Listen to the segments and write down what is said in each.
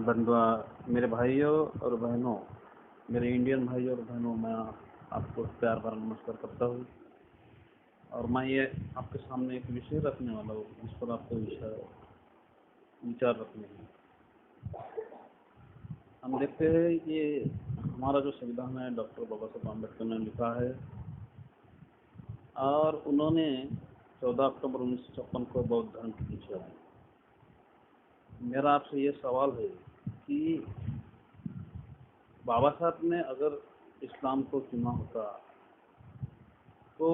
बंधुआ, मेरे भाइयों और बहनों, मेरे इंडियन भाइयों और बहनों, मैं आपको प्यार भरा नमस्कार करता हूँ। और मैं ये आपके सामने एक विषय रखने वाला हूँ जिस पर आपको विचार रखने हैं। हम देखते हैं कि हमारा जो संविधान है डॉक्टर बाबा साहब अम्बेडकर ने लिखा है और उन्होंने 14 अक्टूबर 1956 को बौद्ध धर्म की दीक्षा दी। मेरा आपसे ये सवाल है कि बाबा साहब ने अगर इस्लाम को चुना होता तो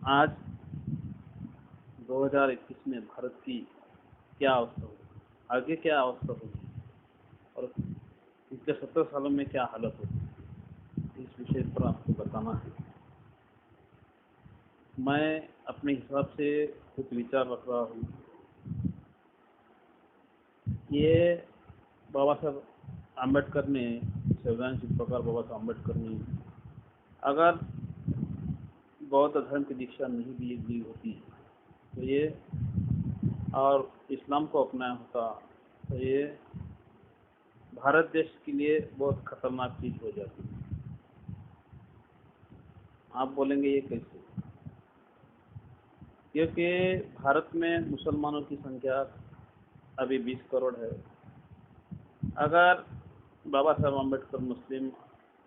आज 2021 में भारत की क्या अवस्था होगी, आगे क्या अवस्था होगी और पिछले 70 सालों में क्या हालत होगी, इस विषय पर आपको बताना है। मैं अपने हिसाब से कुछ विचार रख रहा हूँ। ये बाबा साहब अम्बेडकर ने, संविधान शिल्पकार बाबा साहब अम्बेडकर ने अगर बौद्ध धर्म की दीक्षा नहीं दी होती तो ये और इस्लाम को अपनाया होता तो ये भारत देश के लिए बहुत खतरनाक चीज हो जाती। आप बोलेंगे ये कैसे? क्योंकि भारत में मुसलमानों की संख्या अभी 20 करोड़ है। अगर बाबा साहब अम्बेडकर मुस्लिम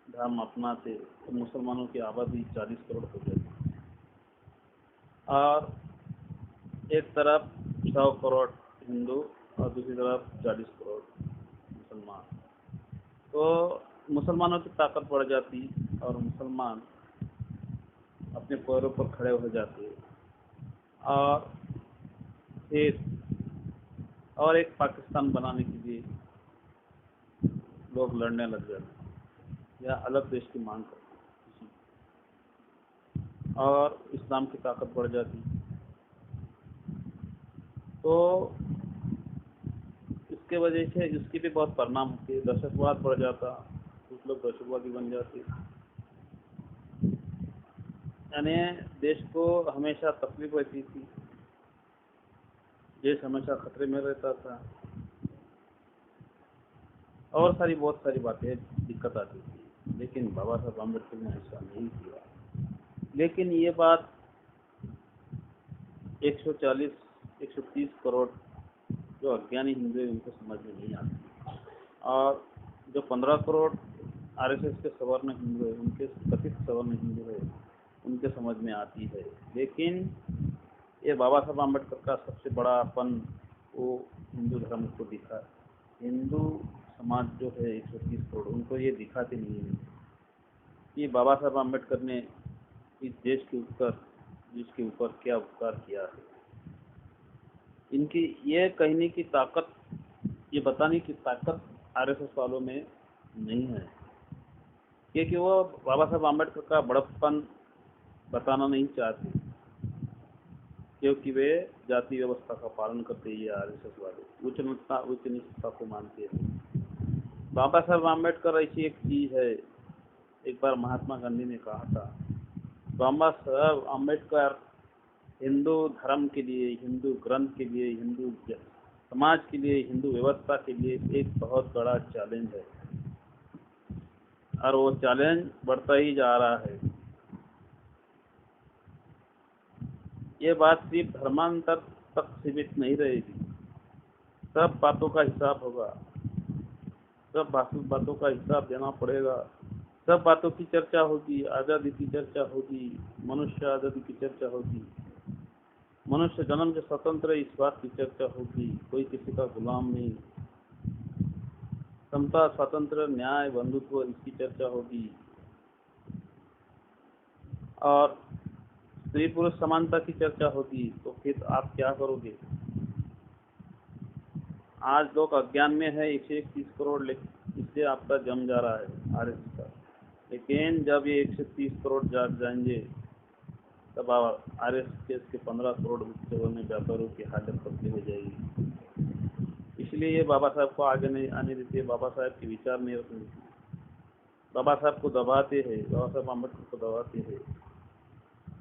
धर्म अपनाते तो मुसलमानों की आबादी 40 करोड़ हो जाती और एक तरफ 100 करोड़ हिंदू और दूसरी तरफ 40 करोड़ मुसलमान। तो मुसलमानों की ताकत बढ़ जाती और मुसलमान अपने पैरों पर खड़े हो जाते और फिर और एक पाकिस्तान बनाने के लिए लोग लड़ने लग जाते या अलग देश की मांग करते और इस्लाम की ताकत बढ़ जाती। तो इसके वजह से इसकी भी बहुत परिणाम होती है। दहशतवाद बढ़ जाता, कुछ लोग दहशतवादी बन जाते। यानी देश को हमेशा तकलीफ रहती थी, देश हमेशा खतरे में रहता था और बहुत सारी बातें दिक्कत आती थी। लेकिन बाबा साहब अम्बेडकर ने ऐसा नहीं किया। लेकिन ये बात 140-130 करोड़ जो अज्ञानी हिंदू है उनको समझ में नहीं आती और जो 15 करोड़ आरएसएस के सवर्ण हिंदू है, उनके कथित सवर्ण हिंदू है, उनके समझ में आती है। लेकिन ये बाबा साहब अम्बेडकर का सबसे बड़ा अपन वो हिंदू धर्म को दिखा। हिंदू समाज जो है 130 करोड़, उनको ये दिखाते नहीं है कि बाबा साहब अम्बेडकर ने इस देश के ऊपर क्या उपकार किया है। इनकी ये कहने की ताकत, ये बताने की ताकत आरएसएस वालों में नहीं है, क्योंकि वो बाबा साहब अम्बेडकर का बड़प्पन बताना नहीं चाहते, क्योंकि वे जाति व्यवस्था का पालन करते हैं। आरएसएस वाले उच्च नीचता को मानते हैं। बाबा साहब अम्बेडकर ऐसी एक चीज है, एक बार महात्मा गांधी ने कहा था, बाबा साहब अम्बेडकर हिंदू धर्म के लिए, हिंदू ग्रंथ के लिए, हिंदू समाज के लिए, हिंदू व्यवस्था के लिए एक बहुत बड़ा चैलेंज है और वो चैलेंज बढ़ता ही जा रहा है। ये बात सिर्फ धर्मांतर तक सीमित नहीं रहेगी। सब बातों का हिसाब होगा, सब बातों का हिसाब देना पड़ेगा। सब बातों की चर्चा होगी, आज़ादी की चर्चा होगी, मनुष्य आज़ादी की चर्चा होगी, मनुष्य जन्म से स्वतंत्र है इस बात की चर्चा होगी, कोई किसी का गुलाम नहीं, समता, स्वतंत्र, न्याय, बंधुत्व, इसकी चर्चा होगी और स्त्री पुरुष समानता की चर्चा होगी। तो फिर आप क्या करोगे? आज लोग अज्ञान में है, 131 करोड़, इसलिए आपका जम जा रहा है आरएसएस का। लेकिन जब ये 130 करोड़ जाग जाएंगे तब आरएसएस के 15 करोड़ में व्यापारियों की हालत बदली हो जाएगी। इसलिए ये बाबा साहब को आगे नहीं आने देते, बाबा साहब के विचार नहीं रखने देते, बाबा साहब को दबाते हैं, बाबा साहब अम्बेडकर को दबाते हैं,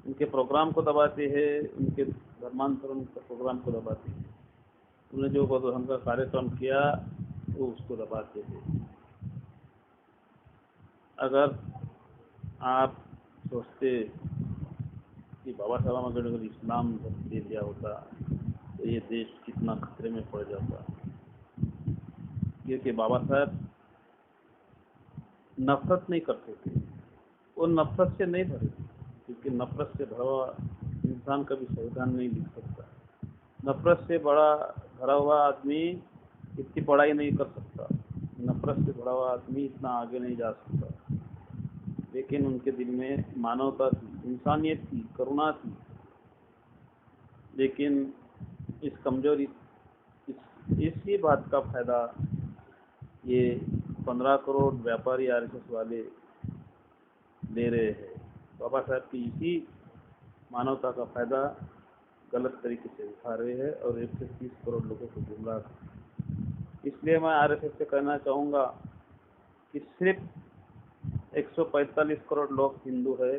उनके प्रोग्राम को दबाते हैं, उनके धर्मांतरण के प्रोग्राम को दबाते हैं। उन्होंने जो बौद्ध धर्म का कार्यक्रम किया वो उसको दबाते थे। अगर आप सोचते कि बाबा साहब अम्बेडकर अगर इस्लाम दे दिया होता तो ये देश कितना खतरे में पड़ जाता, क्योंकि बाबा साहब नफरत नहीं करते थे, वो नफरत से नहीं भरे थे, क्योंकि नफरत से भरा हुआ इंसान कभी संविधान नहीं लिख सकता। नफरत से भरा हुआ आदमी इतनी पढ़ाई नहीं कर सकता, नफरत से भरा हुआ आदमी इतना आगे नहीं जा सकता। लेकिन उनके दिल में मानवता थी, इंसानियत थी, करुणा थी। लेकिन इस कमजोरी इसी बात का फायदा ये 15 करोड़ व्यापारी आरएसएस वाले ले रहे हैं। बाबा साहब की इसी मानवता का फायदा गलत तरीके से उठा रहे हैं और 130 करोड़ लोगों को गुमराह कर। इसलिए मैं आरएसएस से कहना चाहूँगा कि सिर्फ 145 करोड़ लोग हिंदू है।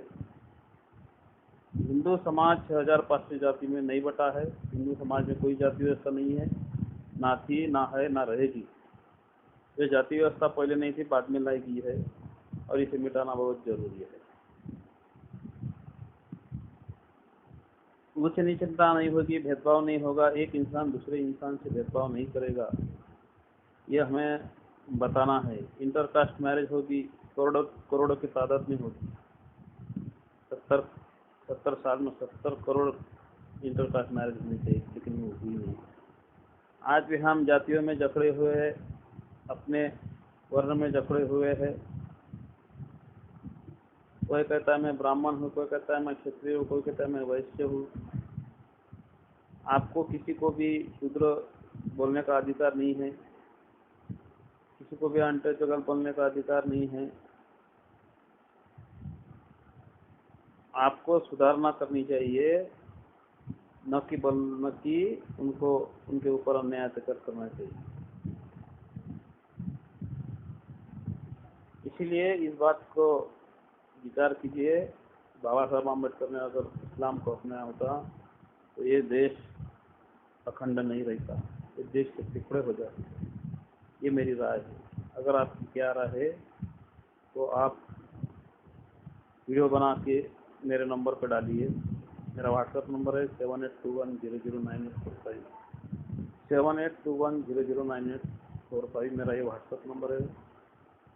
हिंदू समाज 6500 जाति में नहीं बटा है। हिंदू समाज में कोई जाति व्यवस्था नहीं है, ना थी, ना है, ना रहेगी। ये जाति व्यवस्था पहले नहीं थी, बाद में लाई गई है और इसे मिटाना बहुत जरूरी है। उच्च नीचता नहीं होगी, भेदभाव नहीं होगा, एक इंसान दूसरे इंसान से भेदभाव नहीं करेगा, ये हमें बताना है। इंटरकास्ट मैरिज होगी, करोड़ों करोड़ों की तादाद में होगी। 70 साल में 70 करोड़ इंटरकास्ट मैरिज होनी चाहिए, लेकिन वो हुई नहीं। आज भी हम जातियों में जकड़े हुए हैं, अपने वर्ण में जकड़े हुए हैं। कोई कहता है मैं ब्राह्मण हूँ, कोई कहता है मैं क्षत्रिय हूँ, कोई कहता है मैं वैश्य हूँ। आपको किसी को भी शूद्र बोलने का अधिकार नहीं है, किसी को भी अनटचेबल बोलने का अधिकार नहीं है। आपको सुधारना करनी चाहिए, न कि उनको उनके ऊपर अन्याय अत्याचार करना चाहिए। इसीलिए इस बात को विचार कीजिए, बाबा साहब आम्बेडकर ने अगर इस्लाम को अपनाया होता तो ये देश अखंड नहीं रहता, ये देश के टुकड़े हो जाते। ये मेरी राय है। अगर आपकी क्या राय है तो आप वीडियो बना के मेरे नंबर पर डालिए। मेरा व्हाट्सएप नंबर है 7821009845, 7821009845 मेरा ये व्हाट्सएप नंबर है।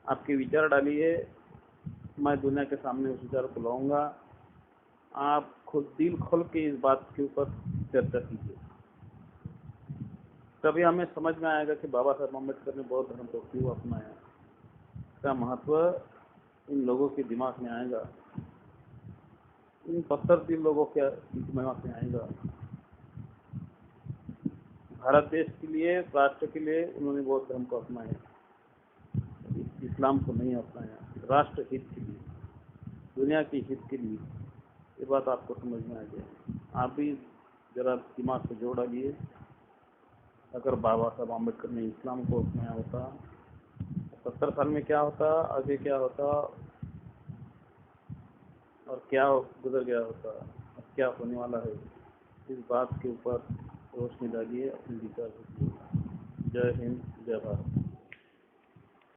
आपके विचार डालिए, मैं दुनिया के सामने उस विचार को लाऊंगा। आप खुद दिल खोल के इस बात के ऊपर चर्चा कीजिए, तभी हमें समझ में आएगा कि बाबा साहब अम्बेडकर ने बौद्ध धर्म को क्यों अपनाया। इसका महत्व इन लोगों के दिमाग में आएगा, इन पत्थर दिल लोगों के दिमाग में आएगा। भारत देश के लिए, राष्ट्र के लिए उन्होंने बौद्ध धर्म को अपनाया, इस्लाम को नहीं अपनाया। राष्ट्र हित के लिए, दुनिया के हित के लिए, ये बात आपको समझ में आ जाए। आप भी जरा दिमाग से जोड़ डालिए। अगर बाबा साहब आम्बेडकर ने इस्लाम को अपनाया होता, 70 साल में क्या होता, आगे क्या होता और क्या गुजर गया होता, अब क्या होने वाला है, इस बात के ऊपर रोशनी डालिए, अपने विचार रखिए। जय हिंद, जय भारत।